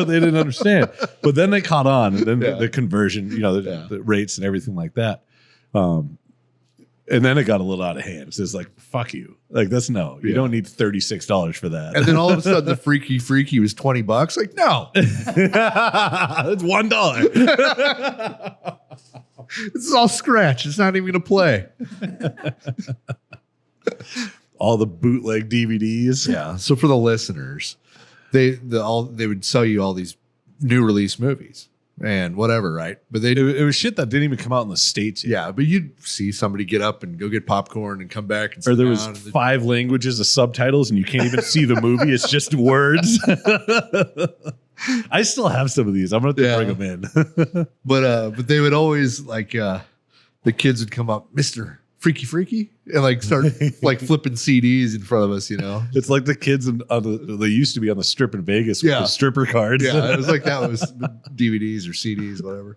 They didn't understand. But then they caught on, and then the conversion, you know, the rates and everything like that. And then it got a little out of hand. So it's like, fuck you. Like, that's no. You don't need $36 for that. And then all of a sudden, the freaky was $20. Like, no. It's $1. This is all scratch. It's not even going to play. All the bootleg DVDs. Yeah. So for the listeners, they would sell you all these new release movies and whatever, right? But it was shit that didn't even come out in the States yet. Yeah, but you'd see somebody get up and go get popcorn and come back and or there was 5 languages of subtitles and you can't even see the movie. It's just words. I still have some of these. I'm gonna bring them in. But they would always like the kids would come up, Mr. Freaky, and like start like flipping CDs in front of us, you know. It's like the kids they used to be on the strip in Vegas with the stripper cards. Yeah, it was like that was DVDs or CDs, whatever.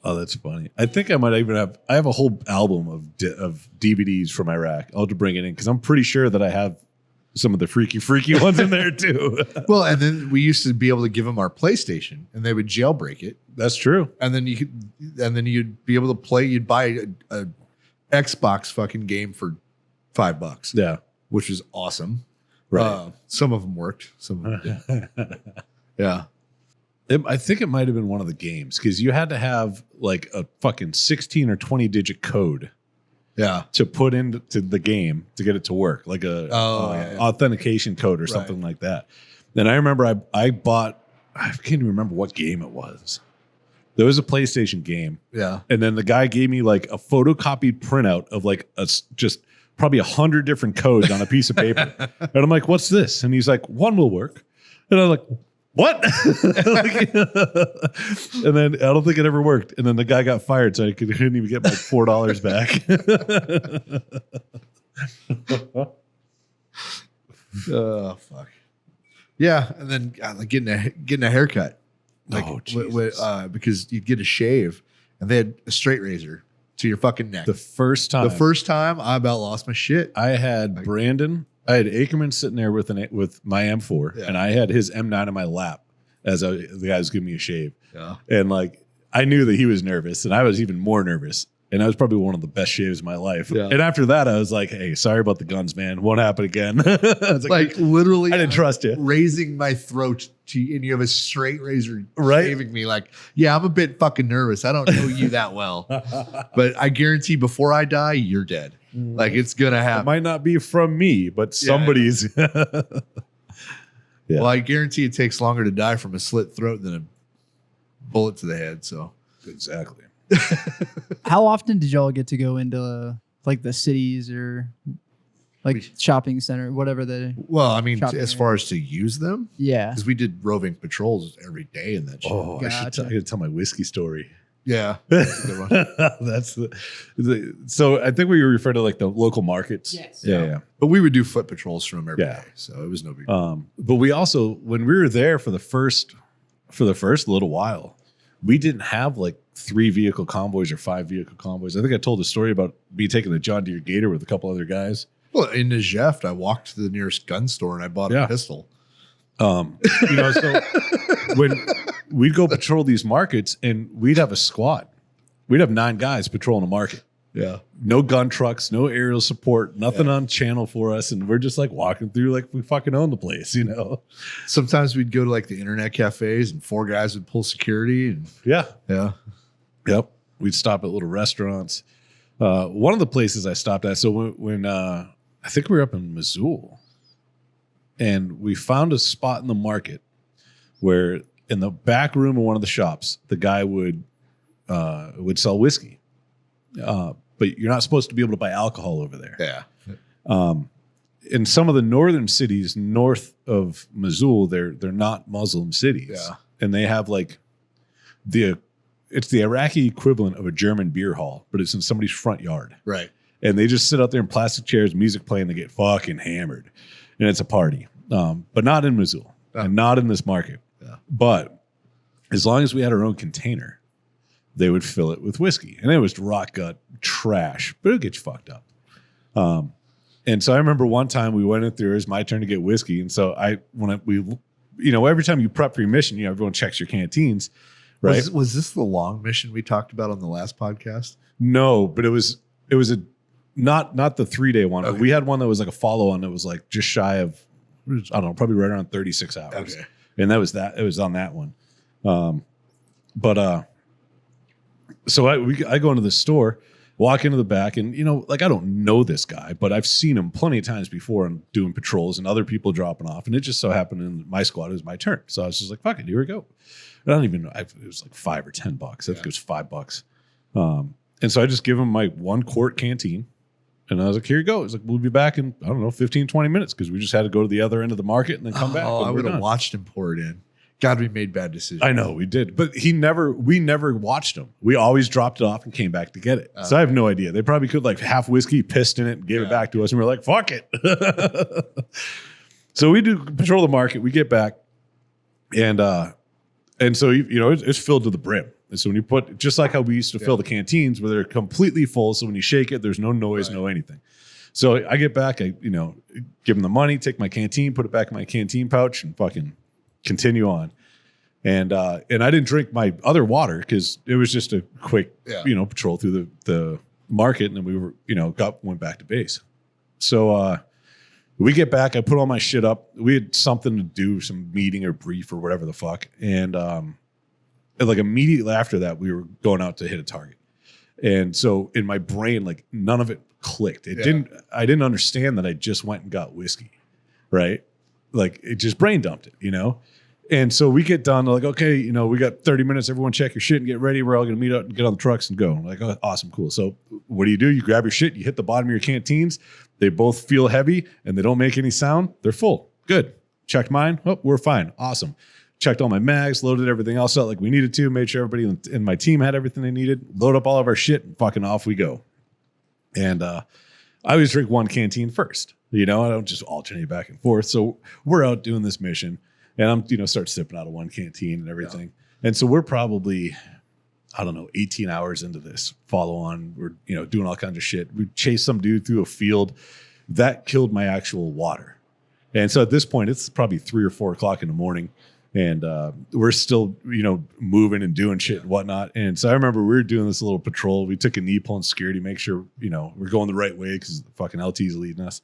Oh, that's funny. I think I might even I have a whole album of DVDs from Iraq. I'll have to bring it in because I'm pretty sure that I have some of the freaky ones in there too. Well, and then we used to be able to give them our PlayStation, and they would jailbreak it. That's true. And then you'd be able to play. You'd buy a Xbox fucking game for $5. Yeah, which was awesome. Right. Some of them worked. Some of them didn't. Yeah. I think it might have been one of the games because you had to have like a fucking 16 or 20 digit code. Yeah. To put into the game to get it to work, like a authentication code or something like that. Then I remember I bought, I can't even remember what game it was. There was a PlayStation game. Yeah. And then the guy gave me like a photocopied printout of like just probably 100 different codes on a piece of paper. And I'm like, what's this? And he's like, one will work. And I'm like, what? And then I don't think it ever worked. And then the guy got fired, so I couldn't even get my $4 back. Oh fuck. Yeah, and then like getting a haircut, like because you'd get a shave, and they had a straight razor to your fucking neck. The first time I about lost my shit. I had Brandon. I had Ackerman sitting there with my M4, and I had his M9 in my lap as the guy was giving me a shave. Yeah, and like I knew that he was nervous, and I was even more nervous. And that was probably one of the best shaves of my life. Yeah. And after that, I was like, hey, sorry about the guns, man. Won't happen again. I was Like literally, I didn't trust you. Raising my throat to, and you have a straight razor Right? shaving me. Like, yeah, I'm a bit fucking nervous. I don't know you that well, but I guarantee before I die, you're dead. Like it's gonna It happen. might not be from me, but somebody's. Yeah. Well, I guarantee it takes longer to die from a slit throat than a bullet to the head. So Exactly. How often did y'all get to go into like the cities or like shopping center, whatever the? well, I mean, Shopping as far as to use them, Yeah. because we did roving patrols every day in that shit. Oh, I Gotcha. gotta tell my whiskey story. Yeah. That's so I think we were referring to like the local markets. Yes. Yeah. But we would do foot patrols from them every Yeah. day, so it was no big deal. But we also, when we were there for the first little while, we didn't have like 3 vehicle convoys or 5 vehicle convoys. I think I told a story about me taking the John Deere Gator with a couple other guys. Well, in Nijeft, I walked to the nearest gun store and I bought Yeah. a pistol. So when we'd go patrol these markets and we'd have a squad, we'd have 9 guys patrolling a market. Yeah. No gun trucks, no aerial support, nothing on channel for us. And we're just like walking through like we fucking own the place, you know? Sometimes we'd go to like the internet cafes and 4 guys would pull security. And Yeah. yeah. Yep. We'd stop at little restaurants. One of the places I stopped at, so when I think we were up in Missoula, and we found a spot in the market where in the back room of one of the shops, the guy would sell whiskey. But you're not supposed to be able to buy alcohol over there. Yeah. In some of the northern cities north of Missoula, they're not Muslim cities. Yeah. And they have like it's the Iraqi equivalent of a German beer hall, but it's in somebody's front yard. Right. And they just sit out there in plastic chairs, music playing, they get fucking hammered. And it's a party. But not in Missoula and not in this market. Yeah. But as long as we had our own container, they would fill it with whiskey. And it was rock gut trash, but it'd get you fucked up. And so I remember one time we went in through, it was my turn to get whiskey. And so every time you prep for your mission, everyone checks your canteens, right? Was this the long mission we talked about on the last podcast? No, but it was not the 3-day one. Okay. But we had one that was like a follow on that was like just shy of, I don't know, probably right around 36 hours. Okay. And it was on that one. So I go into the store, walk into the back, and I don't know this guy, but I've seen him plenty of times before and doing patrols and other people dropping off. And it just so happened in my squad, it was my turn. So I was just like, fuck it, here we go. I don't even know. It was like $5 or $10. I think it was $5. And so I just give him my 1-quart canteen. And I was like, here you go. He's like, we'll be back in, I don't know, 15, 20 minutes because we just had to go to the other end of the market and then come back. Oh, when I we're would have done. watched him pour it in. God, we made bad decisions. I know we did, but we never watched him. We always dropped it off and came back to get it. So I have no idea. They probably could like half whiskey, pissed in it, and gave it back to us, and we're like, fuck it. So we do patrol the market. We get back, and so it's filled to the brim. And so when you put, just like how we used to fill the canteens, where they're completely full, so when you shake it, there's no noise, no anything. So I get back, I give them the money, take my canteen, put it back in my canteen pouch, and fucking continue on. And I didn't drink my other water because it was just a quick, patrol through the market, and then we were, went back to base. So we get back, I put all my shit up. We had something to do, some meeting or brief or whatever the fuck. And like immediately after that, we were going out to hit a target. And so in my brain, like none of it clicked. I didn't understand that I just went and got whiskey, right? Like it just brain dumped it, And so we get done, like, okay, we got 30 minutes, everyone check your shit and get ready. We're all going to meet up and get on the trucks and go. I'm like, oh, awesome, cool. So what do? You grab your shit, you hit the bottom of your canteens. They both feel heavy and they don't make any sound. They're full. Good. Checked mine. Oh, we're fine. Awesome. Checked all my mags, loaded everything else out like we needed to, made sure everybody in my team had everything they needed, load up all of our shit, and fucking off we go. And I always drink one canteen first. I don't just alternate back and forth. So we're out doing this mission, and I'm, start sipping out of one canteen and everything. Yeah. And so we're probably, 18 hours into this follow on. We're, doing all kinds of shit. We chased some dude through a field that killed my actual water. And so at this point, it's probably 3 or 4 o'clock in the morning. And we're still, moving and doing shit and whatnot. And so I remember we were doing this little patrol. We took a knee pull in security, make sure, we're going the right way because the fucking LT's leading us.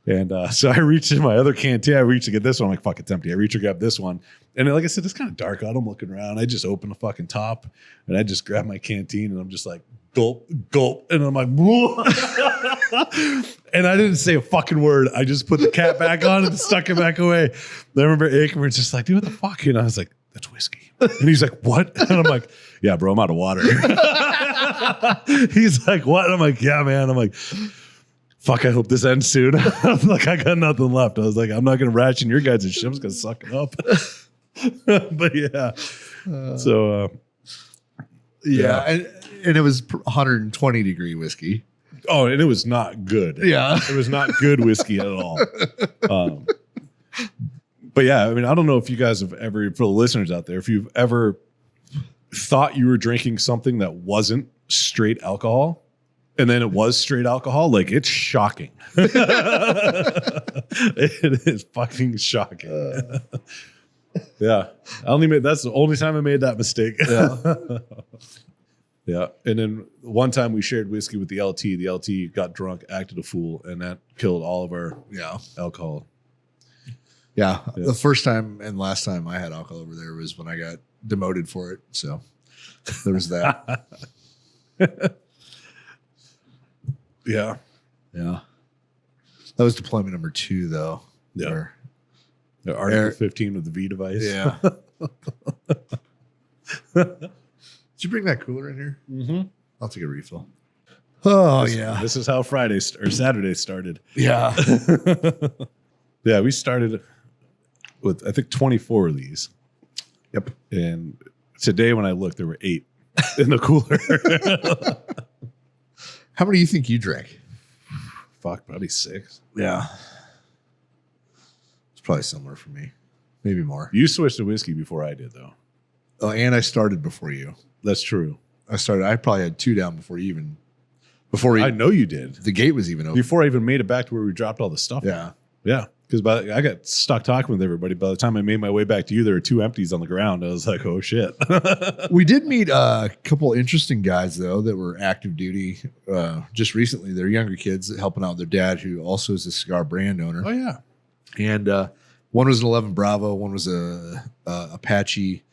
And so I reached in my other canteen. I reached to get this one. I'm like, fuck, it's empty. I reach to grab this one. And like I said, it's kind of dark out. I'm looking around. I just open the fucking top and I just grab my canteen and I'm just like, gulp, gulp. And I'm like, whoa. And I didn't say a fucking word. I just put the cap back on and stuck it back away. I remember Aiken was just like, dude, what the fuck? And I was like, that's whiskey. And he's like, what? And I'm like, yeah, bro, I'm out of water. He's like, what? And I'm like, yeah, man. I'm like, fuck, I hope this ends soon. I'm like, I got nothing left. I was like, I'm not going to ration your guys' shit. I'm just going to suck it up. But yeah. Yeah. And it was 120 degree whiskey. Oh, and it was not good. Yeah. It was not good whiskey at all. But yeah, I mean, I don't know if you guys have ever, for the listeners out there, if you've ever thought you were drinking something that wasn't straight alcohol, and then it was straight alcohol, like it's shocking. It is fucking shocking. Yeah. That's the only time I made that mistake. Yeah. Yeah. And then one time we shared whiskey with the LT. The LT got drunk, acted a fool, and that killed all of our alcohol. Yeah. The first time and last time I had alcohol over there was when I got demoted for it. So there was that. Yeah. Yeah. That was deployment number 2, though. Yeah. The Article 15 with the V device. Yeah. Did you bring that cooler in here? Mm-hmm. I'll take a refill. Oh, This is how Saturday started. Yeah. Yeah, we started with, I think, 24 of these. Yep. And today when I looked, there were 8 in the cooler. How many do you think you drank? Fuck, probably 6. Yeah. It's probably similar for me. Maybe more. You switched to whiskey before I did, though. Oh, and I started before you. That's true. I probably had 2 down before I know you did. The gate was even open. Before I even made it back to where we dropped all the stuff. Yeah. Yeah. Because I got stuck talking with everybody. By the time I made my way back to you, there were 2 empties on the ground. I was like, oh, shit. We did meet a couple interesting guys, though, that were active duty just recently. They're younger kids helping out their dad, who also is a cigar brand owner. Oh, yeah. And one was an 11 Bravo. One was a Apache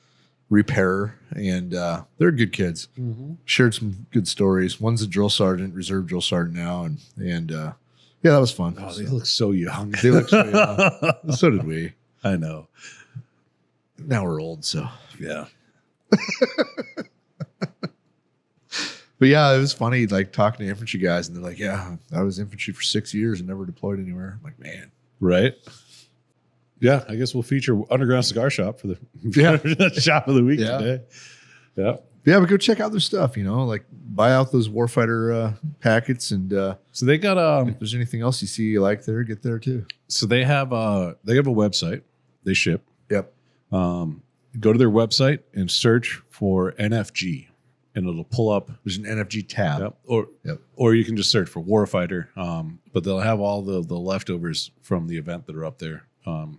repairer. And they're good kids. Mm-hmm. Shared some good stories. One's a drill sergeant, reserve drill sergeant now. And yeah, that was fun. Oh, they look so young. They look so young. So did we. I know. Now we're old, so. Yeah. But yeah, it was funny, like talking to infantry guys, and they're like, yeah, I was infantry for 6 years and never deployed anywhere. I'm like, man. Right. Yeah, I guess we'll feature Underground Cigar Shop for the shop of the week today. Yeah. Yeah, but go check out their stuff, like buy out those Warfighter packets. And so they got if there's anything else you see you like there, get there too. So they have a website. They ship. Yep. Go to their website and search for NFG, and it'll pull up. There's an NFG tab. Yep. Or you can just search for Warfighter. But they'll have all the leftovers from the event that are up there. And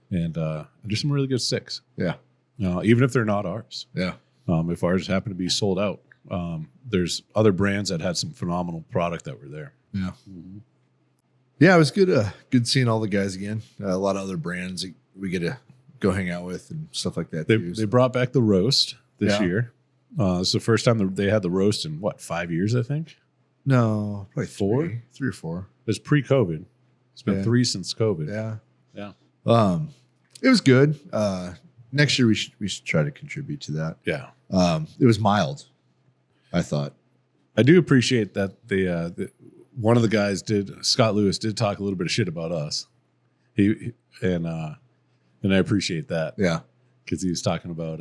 there's some really good sticks. Yeah. Even if they're not ours. Yeah. If ours happen to be sold out, there's other brands that had some phenomenal product that were there. Yeah. Mm-hmm. Yeah, it was good. Good seeing all the guys again. A lot of other brands that we get to go hang out with and stuff like that. They brought back the roast this year. It's the first time they had the roast in 5 years, I think. No, probably 4, 3 or 4. It's pre-COVID. It's been 3 since COVID. Yeah. Yeah. It was good. Next year we should try to contribute to that. Yeah. It was mild, I thought. I do appreciate that one of the guys Scott Lewis did talk a little bit of shit about us. And I appreciate that. Yeah. Because he was talking about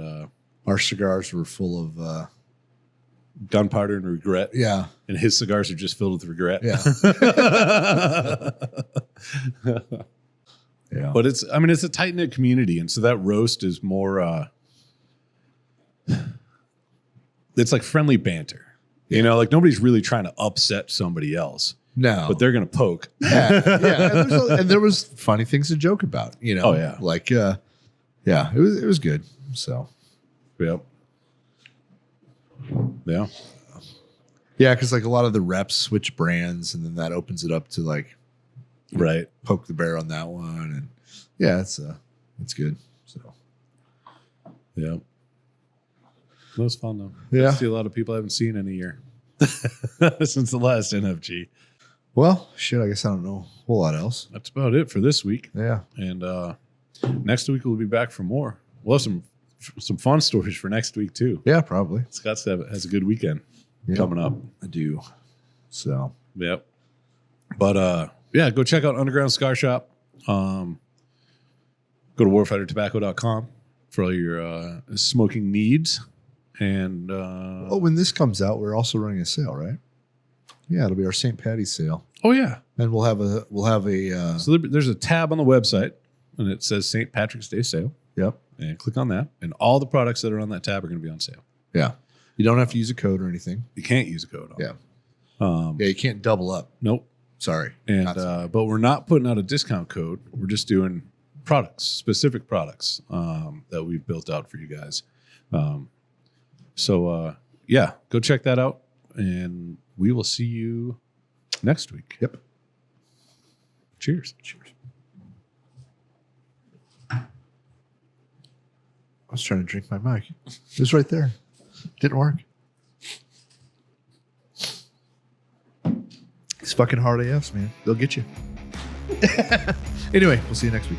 our cigars were full of gunpowder and regret. Yeah. And his cigars are just filled with regret. Yeah. Yeah. But it's a tight-knit community, and so that roast is more it's like friendly banter. Like nobody's really trying to upset somebody else. No. But they're gonna poke. Yeah. And there was funny things to joke about, Oh yeah. Like Yeah, it was good. So Yep. Yeah. yeah, because like a lot of the reps switch brands, and then that opens it up to like Right. poke the bear on that one, and yeah, it's good. So Yeah. That was fun though. Yeah. I see a lot of people I haven't seen in a year since the last NFG. well, shit, I guess I don't know a whole lot else. That's about it for this week. Yeah, And next week we'll be back for more. We'll have some fun stories for next week too. yeah, probably. Scott has a good weekend Yeah. coming up. I do. So Yep. But yeah, go check out Underground Cigar Shop. Go to warfightertobacco.com for all your smoking needs. And when this comes out, we're also running a sale, right? Yeah, it'll be our St. Patty's sale, oh yeah, and we'll have a so there's a tab on the website and it says St. Patrick's Day sale. yep, And click on that, and all the products that are on that tab are going to be on sale. yeah. You don't have to use a code or anything. You can't use a code. Yeah. Yeah. Yeah, you can't double up. Nope. Sorry. And Not sorry. but we're not putting out a discount code. We're just doing specific products that we've built out for you guys. So yeah, go check that out, and we will see you next week. Yep. Cheers. Cheers. I was trying to drink my mic. It was right there. Didn't work. These fucking hard AFs, man. They'll get you. Anyway, we'll see you next week.